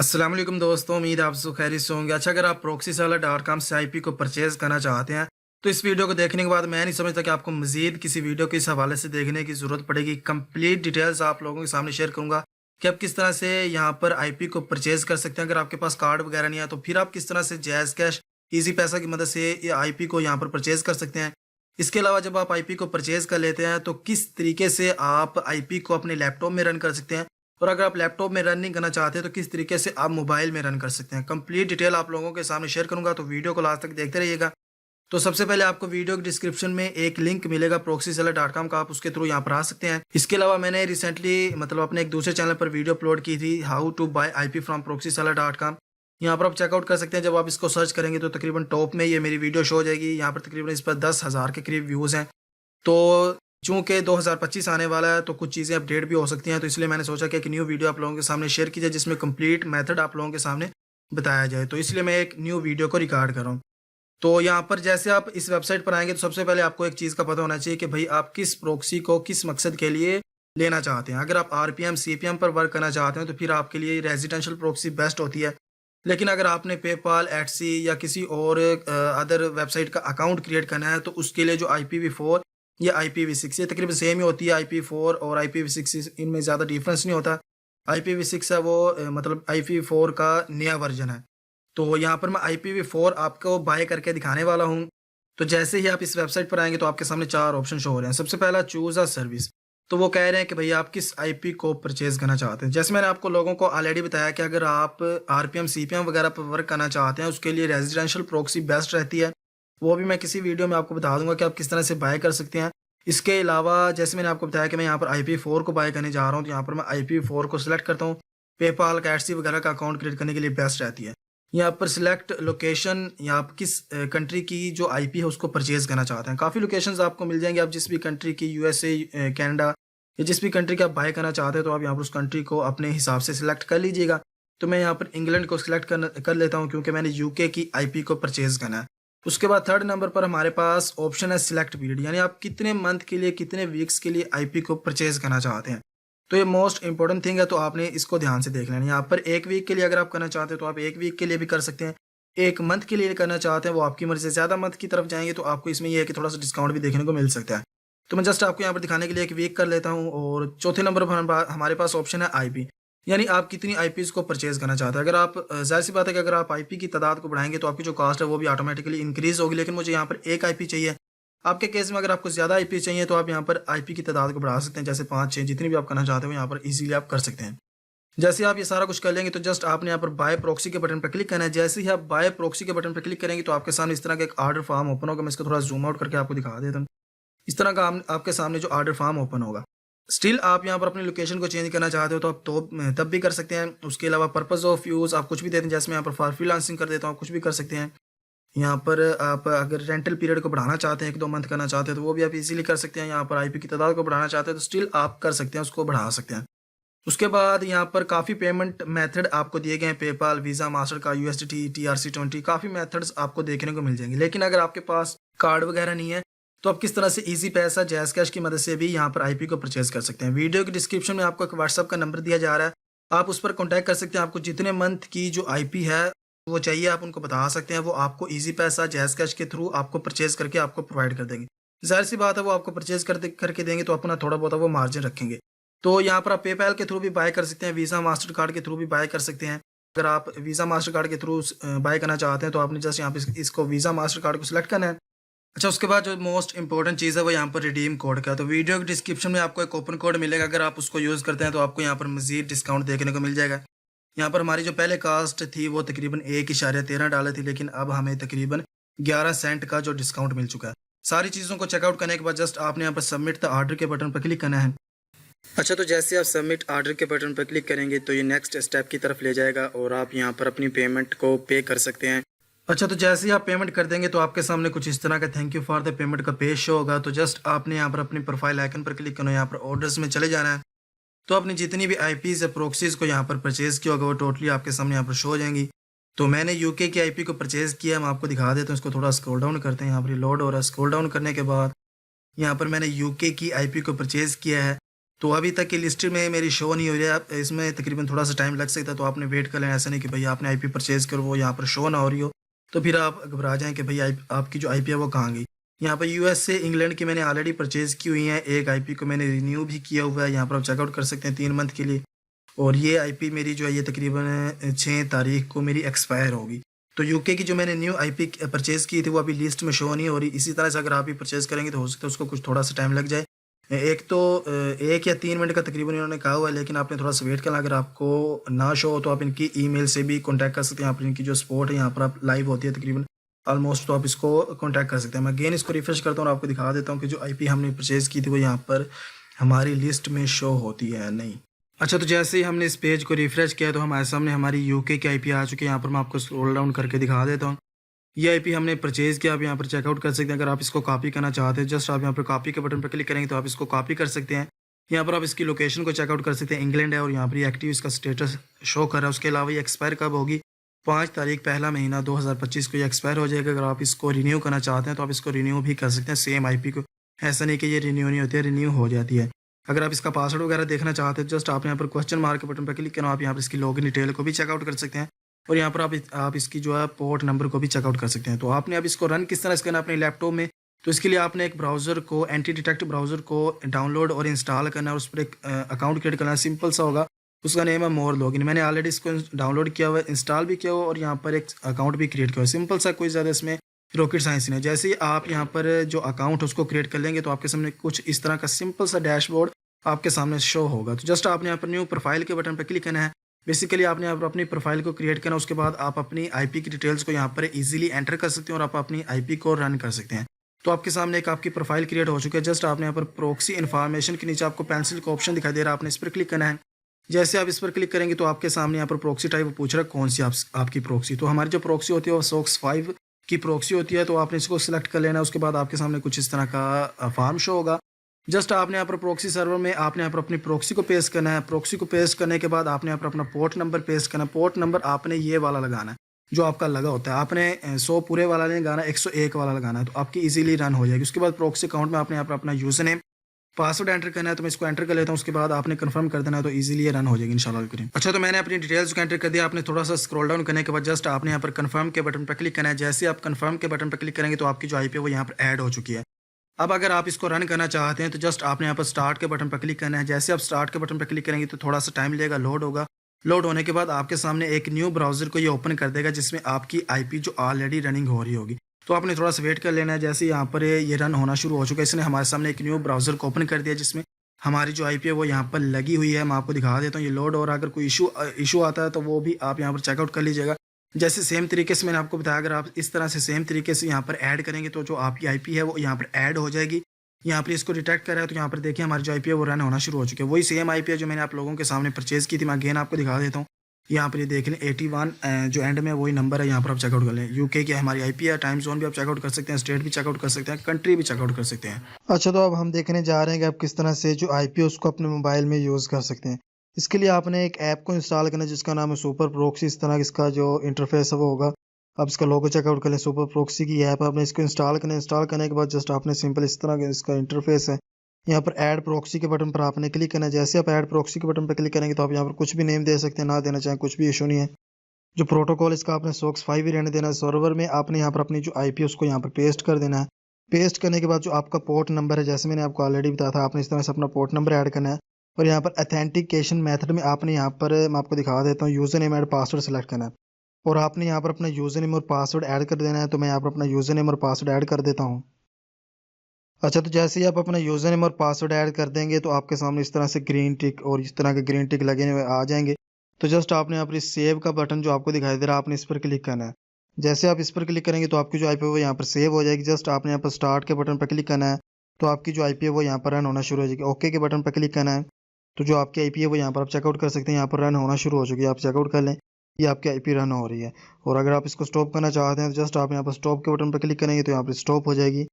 अस्सलाम वालेकुम दोस्तों, उम्मीद आप सब खैरियत से होंगे। अच्छा, अगर आप proxyseller.com से आईपी को परचेज़ करना चाहते हैं, तो इस वीडियो को देखने के बाद मैं नहीं समझता कि आपको मज़ीद किसी वीडियो को इस हवाले से देखने की ज़रूरत पड़ेगी। कंप्लीट डिटेल्स आप लोगों के सामने शेयर करूँगा कि आप किस तरह से यहाँ पर आईपी को परचेज़ कर सकते हैं। अगर आपके पास कार्ड वगैरह नहीं है, तो फिर आप किस तरह से जैज़ कैश, ईज़ी पैसा की मदद से ये आईपी को यहाँ पर परचेज़ कर सकते हैं। इसके अलावा जब आप आईपी को परचेज़ कर लेते हैं, तो किस तरीके से आप आईपी को अपने लैपटॉप में रन कर सकते हैं। और अगर आप लैपटॉप में रन नहीं करना चाहते तो किस तरीके से आप मोबाइल में रन कर सकते हैं। कंप्लीट डिटेल आप लोगों के सामने शेयर करूंगा, तो वीडियो को लास्ट तक देखते रहिएगा। तो सबसे पहले आपको वीडियो के डिस्क्रिप्शन में एक लिंक मिलेगा proxyseller.com का, आप उसके थ्रू यहाँ पर आ सकते हैं। इसके अलावा मैंने रिसेंटली अपने एक दूसरे चैनल पर वीडियो अपलोड की थी, how to buy IP from proxyseller.com। यहाँ पर आप चेकआउट कर सकते हैं। जब आप इसको सर्च करेंगे तो तकरीबन टॉप में ये मेरी वीडियो शो हो जाएगी। यहाँ पर तकरीबन इस पर 10,000 के करीब व्यूज़ हैं। तो चूँकि 2025 आने वाला है, तो कुछ चीज़ें अपडेट भी हो सकती हैं, तो इसलिए मैंने सोचा कि एक न्यू वीडियो आप लोगों के सामने शेयर की जाए, जिसमें कंप्लीट मेथड आप लोगों के सामने बताया जाए। तो इसलिए मैं एक न्यू वीडियो को रिकॉर्ड कर रहा हूँ। तो यहाँ पर जैसे आप इस वेबसाइट पर आएंगे, तो सबसे पहले आपको एक चीज़ का पता होना चाहिए कि भाई आप किस प्रॉक्सी को किस मकसद के लिए लेना चाहते हैं। अगर आप आरपीएम सीपीएम पर वर्क करना चाहते हैं, तो फिर आपके लिए रेजिडेंशियल प्रॉक्सी बेस्ट होती है। लेकिन अगर आपने पेपाल, एटसी या किसी और अदर वेबसाइट का अकाउंट क्रिएट करना है, तो उसके लिए जो IPv4 या IPv6 ये तकरीबन सेम ही होती है। IPv4 और IPv6 इनमें ज़्यादा डिफरेंस नहीं होता। IPv6 है वो IPv4 का नया वर्जन है। तो यहाँ पर मैं IPv4 आपको बाय करके दिखाने वाला हूँ। तो जैसे ही आप इस वेबसाइट पर आएंगे, तो आपके सामने 4 ऑप्शन शो हो रहे हैं। सबसे पहला चूज़ अ सर्विस। तो वो कह रहे हैं कि भई आप किस आईपी को परचेज़ करना चाहते हैं। जैसे मैंने आपको लोगों को ऑलरेडी बताया कि अगर आप आरपीएम, सीपीएम वगैरह पर वर्क करना चाहते हैं, उसके लिए रेजिडेंशियल प्रॉक्सी बेस्ट रहती है। वो भी मैं किसी वीडियो में आपको बता दूँगा कि आप किस तरह से बाय कर सकते हैं। इसके अलावा जैसे मैंने आपको बताया कि मैं यहाँ पर IPv4 को बाय करने जा रहा हूँ, तो यहाँ पर मैं IPv4 को सिलेक्ट करता हूँ। पेपाल, कैटसी वगैरह का अकाउंट क्रिएट करने के लिए बेस्ट रहती है। यहाँ पर सिलेक्ट लोकेशन, या आप किस कंट्री की जो आईपी है उसको परचेज़ करना चाहते हैं। काफ़ी लोकेशंस आपको मिल जाएंगे। आप जिस भी कंट्री की, USA, कनाडा या जिस भी कंट्री का आप बाय करना चाहते हैं, तो आप यहाँ पर उस कंट्री को अपने हिसाब से सिलेक्ट कर लीजिएगा। तो मैं यहाँ पर इंग्लैंड को सिलेक्ट कर लेता हूँ, क्योंकि मैंने यूके की आईपी को परचेज़ करना है। उसके बाद थर्ड नंबर पर हमारे पास ऑप्शन है सिलेक्ट पीरियड, यानी आप कितने मंथ के लिए, कितने वीक्स के लिए आईपी को परचेज़ करना चाहते हैं। तो ये मोस्ट इंपॉर्टेंट थिंग है, तो आपने इसको ध्यान से देख लेना। यहाँ पर 1 वीक के लिए अगर आप करना चाहते हैं, तो आप 1 वीक के लिए भी कर सकते हैं। 1 मंथ के लिए करना चाहते हैं, वो आपकी मर्ज़ी से। ज़्यादा मंथ की तरफ जाएँगे, तो आपको इसमें ये है कि थोड़ा-सा डिस्काउंट भी देखने को मिल सकता है। तो मैं जस्ट आपको यहाँ पर दिखाने के लिए 1 वीक कर लेता हूँ। और चौथे नंबर पर हमारे पास ऑप्शन है आईपी, यानी आप कितनी आईपीज़ को परचेज़ करना चाहते हैं। अगर आप ज़ाहिर-सी बात है कि अगर आप आईपी की तादाद को बढ़ाएँगे, तो आपकी जो कॉस्ट है वो भी ऑटोमेटिकली इंक्रीज़ होगी। लेकिन मुझे यहाँ पर 1 आईपी चाहिए। आपके केस में अगर आपको ज़्यादा आईपी चाहिए, तो आप यहाँ पर आईपी की तादाद को बढ़ा सकते हैं, जैसे 5-6 जितनी भी आप करना चाहते हो, यहाँ पर ईज़िली आप कर सकते हैं। जैसे आप ये सारा कुछ कर लेंगे, तो जस्ट आपने यहाँ पर बाय प्रॉक्सी के बटन पर क्लिक करना है। जैसे ही आप बाय प्रॉक्सी के बटन पर क्लिक करेंगे, तो आपके सामने इस तरह का एक ऑर्डर फॉर्म ओपन होगा। मैं इसको थोड़ा ज़ूम आउट करके आपको दिखा देता हूँ। इस तरह का आपके सामने जो ऑर्डर फॉर्म ओपन होगा। स्टिल आप यहाँ पर अपनी लोकेशन को चेंज करना चाहते हो, तो आप तब भी कर सकते हैं। उसके अलावा पर्पस ऑफ यूज़ आप कुछ भी देते हैं। जैसे मैं यहाँ पर फॉर फ्रीलांसिंग कर देता हूँ, कुछ भी कर सकते हैं। यहाँ पर आप अगर रेंटल पीरियड को बढ़ाना चाहते हैं, 1-2 मंथ करना चाहते हैं, तो वो भी आप इजीली कर सकते हैं। यहाँ पर आईपी की तादाद को बढ़ाना चाहते हैं, तो स्टिल आप कर सकते हैं, उसको बढ़ा सकते हैं। उसके बाद यहाँ पर काफ़ी पेमेंट मेथड आपको दिए गए हैं। पेपाल, वीज़ा, मास्टर का, USDT, TRC20, काफ़ी मेथड्स आपको देखने को मिल जाएंगे। लेकिन अगर आपके पास कार्ड वगैरह नहीं है, तो आप किस तरह से ईजी पैसा, जैज़ कैश की मदद से भी यहाँ पर आईपी को परचेज़ कर सकते हैं। वीडियो के डिस्क्रिप्शन में आपको एक व्हाट्सअप का नंबर दिया जा रहा है, आप उस पर कॉन्टैक्ट कर सकते हैं। आपको जितने मंथ की जो आईपी है वो चाहिए, आप उनको बता सकते हैं। वो आपको ईजी पैसा, जैज़ कैश के थ्रू आपको परचेज़ करके आपको प्रोवाइड कर देंगे। ज़ाहिर सी बात है, वो आपको परचेज़ करके देंगे, तो अपना थोड़ा बहुत वो मार्जिन रखेंगे। तो यहाँ पर आप पेपैल के थ्रू भी बाय कर सकते हैं, वीज़ा, मास्टर कार्ड के थ्रू भी बाय कर सकते हैं। अगर आप वीज़ा, मास्टर कार्ड के थ्रू बाय करना चाहते हैं, तो आपने जस्ट यहाँ पे इसको वीज़ा, मास्टर कार्ड को सिलेक्ट करना है। अच्छा, उसके बाद जो मोस्ट इंपॉर्टेंट चीज़ है वो यहाँ पर रिडीम कोड का। तो वीडियो के डिस्क्रिप्शन में आपको एक कूपन कोड मिलेगा। अगर आप उसको यूज़ करते हैं, तो आपको यहाँ पर मज़ीद डिस्काउंट देखने को मिल जाएगा। यहाँ पर हमारी जो पहले कास्ट थी वो तकरीबन $1.13 थी, लेकिन अब हमें तकरीबन 11 सेंट का जो डिस्काउंट मिल चुका है। सारी चीज़ों को चेकआउट करने के बाद जस्ट आपने यहाँ पर सबमिट द ऑर्डर के बटन पर क्लिक करना है। अच्छा, तो जैसे आप सबमिट ऑर्डर के बटन पर क्लिक करेंगे, तो ये नेक्स्ट स्टेप की तरफ ले जाएगा और आप यहाँ पर अपनी पेमेंट को पे कर सकते हैं। अच्छा, तो जैसे ही आप पेमेंट कर देंगे, तो आपके सामने कुछ इस तरह का thank you for the payment का पेज शो होगा। तो जस्ट आपने यहाँ पर अपनी प्रोफाइल आइकन पर क्लिक करना है, यहाँ पर ऑर्डर्स में चले जाना है। तो अपनी जितनी भी आईपीज़ या प्रॉक्सीज़ को यहाँ पर परचेज़ किया होगा, वो टोटली आपके सामने यहाँ पर शो हो जाएंगी। तो मैंने यूके की आईपी को परचेज़ किया, मैं आपको दिखा देता हूँ। इसको थोड़ा स्क्रॉल डाउन करते हैं, यहाँ पर लोड हो रहा है। स्क्रॉल डाउन करने के बाद यहाँ पर मैंने यूके की आईपी को परचेज़ किया है। तो अभी तक की लिस्ट में मेरी शो नहीं हो रही है, इसमें तकरीबन थोड़ा सा टाइम लग सकता है, तो आपने वेट कर लेना। ऐसा नहीं कि भाई आपने आईपी परचेज़ करो वो यहाँ पर शो ना हो रही हो, तो फिर आप घबरा जाएँ कि भाई आपकी जो आईपी है वो कहाँ गई। यहाँ पर यूएस से इंग्लैंड की मैंने ऑलरेडी परचेज़ की हुई है, एक आईपी को मैंने रिन्यू भी किया हुआ है, यहाँ पर आप चेकआउट कर सकते हैं 3 मंथ के लिए। और ये आईपी मेरी जो है ये तकरीबन 6 तारीख को मेरी एक्सपायर होगी। तो यूके की जो मैंने न्यू आईपी परचेज़ की थी वो अभी लिस्ट में शो नहीं हो रही। इसी तरह से अगर आप भी परचेज़ करेंगे तो हो सकता है उसको कुछ थोड़ा सा टाइम लग जाए। एक तो 1 या 3 मिनट का तकरीबन इन्होंने कहा हुआ है, लेकिन आपने थोड़ा सा वेट करना। अगर आपको ना शो हो तो आप इनकी ईमेल से भी कॉन्टैक्ट कर सकते हैं। यहाँ पर इनकी जो सपोर्ट है यहाँ पर आप लाइव होती है तकरीबन ऑलमोस्ट, तो आप इसको कॉन्टैक्ट कर सकते हैं। मैं अगेन इसको रिफ्रेश करता हूँ और आपको दिखा देता हूँ कि जो आईपी हमने परचेज़ की थी वो यहाँ पर हमारी लिस्ट में शो होती है या नहीं। अच्छा, तो जैसे ही हमने इस पेज को रिफ्रेश किया तो हमारे सामने हमारी यूके की आईपी आ चुकी है। यहाँ पर मैं आपको स्क्रॉल डाउन करके दिखा देता हूँ। ये आईपी हमने परचेज़ किया, आप यहाँ पर चेकआउट कर सकते हैं। अगर आप इसको कॉपी करना चाहते हैं, जस्ट आप यहाँ पर कॉपी के बटन पर क्लिक करेंगे तो आप इसको कॉपी कर सकते हैं। यहाँ पर आप इसकी लोकेशन को चेकआउट कर सकते हैं, इंग्लैंड है और यहाँ पर ये एक्टिव इसका स्टेटस शो कर रहा है। उसके अलावा ये एक्सपायर कब होगी, 5 तारीख पहला महीना 2025 को ये एक्सपायर हो जाएगा। अगर आप इसको रिन्यू करना चाहते हैं तो आप इसको रिन्यू भी कर सकते हैं सेम आईपी को। ऐसा नहीं कि ये रिन्यू नहीं होती है, रिन्यू हो जाती है। अगर आप इसका पासवर्ड वगैरह देखना चाहते हैं, जस्ट आप यहाँ पर क्वेश्चन मार्क के बटन पर क्लिक करें, आप यहाँ पर इसकी लॉगिन डिटेल को भी चेकआउट कर सकते हैं और यहाँ पर आप इसकी जो है पोर्ट नंबर को भी चेकआउट कर सकते हैं। तो आपने अब इसको रन किस तरह से करना अपने लैपटॉप में, तो इसके लिए आपने एक ब्राउज़र को, एंटी डिटेक्ट ब्राउज़र को डाउनलोड और इंस्टॉल करना है और उस पर एक अकाउंट क्रिएट करना है। सिंपल सा होगा, उसका नेम है मोर लॉगिन। मैंने ऑलरेडी इसको डाउनलोड किया हुआ है, इंस्टॉल भी किया हुआ और यहाँ पर एक अकाउंट भी क्रिएट किया हुआ है। सिंपल सा, कोई ज़्यादा इसमें रॉकेट साइंस नहीं है। जैसे ही आप यहाँ पर जो अकाउंट उसको क्रिएट कर लेंगे तो आपके सामने कुछ इस तरह का सिंपल सा डैशबोर्ड आपके सामने शो होगा। तो जस्ट आपने यहाँ पर न्यू प्रोफाइल के बटन पर क्लिक करना है। बेसिकली आपने यहाँ पर अपनी प्रोफाइल को क्रिएट करना, उसके बाद आप अपनी आईपी की डिटेल्स को यहाँ पर इजीली एंटर कर सकते हैं और आप अपनी आईपी को रन कर सकते हैं। तो आपके सामने एक आपकी प्रोफाइल क्रिएट हो चुकी है। जस्ट आपने यहाँ पर प्रोक्सी इन्फॉर्मेशन के नीचे आपको पेंसिल का ऑप्शन दिखाई दे रहा है, आपने इस पर क्लिक करना है। जैसे आप इस पर क्लिक करेंगे तो आपके सामने यहाँ पर प्रोक्सी टाइप पूछ रहा है कौन सी आपकी प्रोक्सी। तो हमारी जो प्रोक्सी होती है वो SOCKS 5 की प्रोक्सी होती है। तो आपने इसको सिलेक्ट कर लेना है। उसके बाद आपके सामने कुछ इस तरह का फॉर्म शो होगा। जस्ट आपने यहाँ पर प्रोक्सी सर्वर में आपने यहाँ पर अपनी प्रोक्सी को पेस्ट करना है। प्रोक्सी को पेस्ट करने के बाद आपने यहाँ पर अपना पोर्ट नंबर पेस्ट करना है। पोर्ट नंबर आपने ये वाला लगाना है जो आपका लगा होता है। आपने 100 पूरे वाला नहीं लगाना, 101 वाला लगाना है, तो आपकी इजीली रन हो जाएगी। उसके बाद प्रोक्सी अकाउंट में आपने यहाँ पर अपना यूजर नेम पासवर्ड एंटर करना है। तो मैं इसको एंटर कर लेता हूँ। उसके बाद आपने कंफर्म कर देना है, तो इजीली रन हो जाएगी इंशाल्लाह करीम। अच्छा, तो मैंने अपनी डिटेल्स को एंटर कर दिया। आपने थोड़ा सा स्क्रॉल डाउन करने के बाद जस्ट आपने यहाँ पर कंफर्म के बटन पर क्लिक करना है। जैसे आप कंफर्म के बटन पर क्लिक करेंगे तो आपकी जो आईपी है वो यहाँ पर ऐड हो चुकी है। अब अगर आप इसको रन करना चाहते हैं तो जस्ट आपने यहाँ पर स्टार्ट के बटन पर क्लिक करना है। जैसे आप स्टार्ट के बटन पर क्लिक करेंगे तो थोड़ा सा टाइम लेगा, लोड होगा। लोड होने के बाद आपके सामने एक न्यू ब्राउज़र को ये ओपन कर देगा जिसमें आपकी आईपी जो ऑलरेडी रनिंग हो रही होगी। तो आपने थोड़ा सा वेट कर लेना है। जैसे यहाँ पर ये रन होना शुरू हो चुका है, इसने हमारे सामने एक न्यू ब्राउज़र को ओपन कर दिया जिसमें हमारी जो आईपी है वो यहाँ पर लगी हुई है। मैं आपको दिखा देता हूँ ये लोड, और अगर कोई इशू आता है तो वो भी आप यहाँ पर चेकआउट कर लीजिएगा। जैसे सेम तरीके से मैंने आपको बताया, अगर आप इस तरह से सेम तरीके से यहाँ पर ऐड करेंगे तो जो आपकी आईपी है वो यहाँ पर ऐड हो जाएगी। यहाँ पर इसको डिटेक्ट कर रहा है तो यहाँ पर देखिए हमारी जो आईपी है वो रन होना शुरू हो चुकी है। वही सेम आईपी है जो मैंने आप लोगों के सामने परचेज़ की थी। मैं अगेन आपको दिखा देता हूँ। यहाँ पर ये देख लें 81 जो एंड में वही नंबर है, यहाँ पर आप चेकआउट कर लें। यूके की हमारी आईपी है। टाइम जोन भी आप चेकआउट कर सकते हैं, स्टेट भी चेकआउट कर सकते हैं, कंट्री भी चेकआउट कर सकते हैं। अच्छा, तो अब हम देखने जा रहे हैं कि आप किस तरह से जो आईपी है उसको अपने मोबाइल में यूज़ कर सकते हैं। इसके लिए आपने एक ऐप को इंस्टॉल करना है जिसका नाम है सुपर प्रोक्सी। इस तरह इसका जो इंटरफेस है वो होगा। आप इसका लोगो चेकआउट कर लें। सुपर प्रोक्सी की ऐप आपने इसको इंस्टॉल करना है। इंस्टॉल करने के बाद जस्ट आपने सिंपल इस तरह का इसका इंटरफेस है। यहाँ पर ऐड प्रोक्सी के बटन पर आपने क्लिक करना है। जैसे आप ऐड प्रोक्सी के बटन पर क्लिक करेंगे तो आप यहाँ पर कुछ भी नेम दे सकते हैं, ना देना चाहें कुछ भी इशू नहीं है। जो प्रोटोकॉल इसका आपने SOCKS 5 ही रहने देना है। सर्वर में आपने यहाँ पर अपनी जो आईपी उसको यहाँ पर पेस्ट कर देना है। पेस्ट करने के बाद जो आपका पोर्ट नंबर है, जैसे मैंने आपको ऑलरेडी बताया था, आपने इस तरह से अपना पोर्ट नंबर ऐड करना है। और यहाँ पर ऑथेंटिकेशन मेथड में आपने यहाँ पर मैं आपको दिखा देता हूँ user name and password select करना है और आपने यहाँ पर अपना यूज़र नेम और पासवर्ड ऐड कर देना है। तो मैं यहाँ पर अपना यूज़र नेम और पासवर्ड ऐड कर देता हूँ। अच्छा, तो जैसे ही आप अपना यूज़र नेम और पासवर्ड ऐड कर देंगे तो आपके सामने इस तरह से ग्रीन टिक और इस तरह के ग्रीन टिक लगे हुए आ जाएंगे। तो जस्ट आपने यहाँ पर इस सेव का बटन जो आपको दिखाई दे रहा है, आपने इस पर क्लिक करना है। जैसे आप इस पर क्लिक करेंगे तो आपकी जो आईपी है वो यहाँ पर सेव हो जाएगी। जस्ट आपने यहाँ पर स्टार्ट के बटन पर क्लिक करना है तो आपकी जो आईपी है वो यहाँ पर रन होना शुरू हो जाएगी। ओके के बटन पर क्लिक करना है तो जो आपकी आईपी है वो यहाँ पर आप चेकआउट कर सकते हैं। यहाँ पर रन होना शुरू हो चुकी है, आप चेकआउट कर लें, ये आपकी आईपी रन हो रही है। और अगर आप इसको स्टॉप करना चाहते हैं तो जस्ट आप यहाँ पर स्टॉप के बटन पर क्लिक करेंगे तो यहाँ पर स्टॉप हो जाएगी।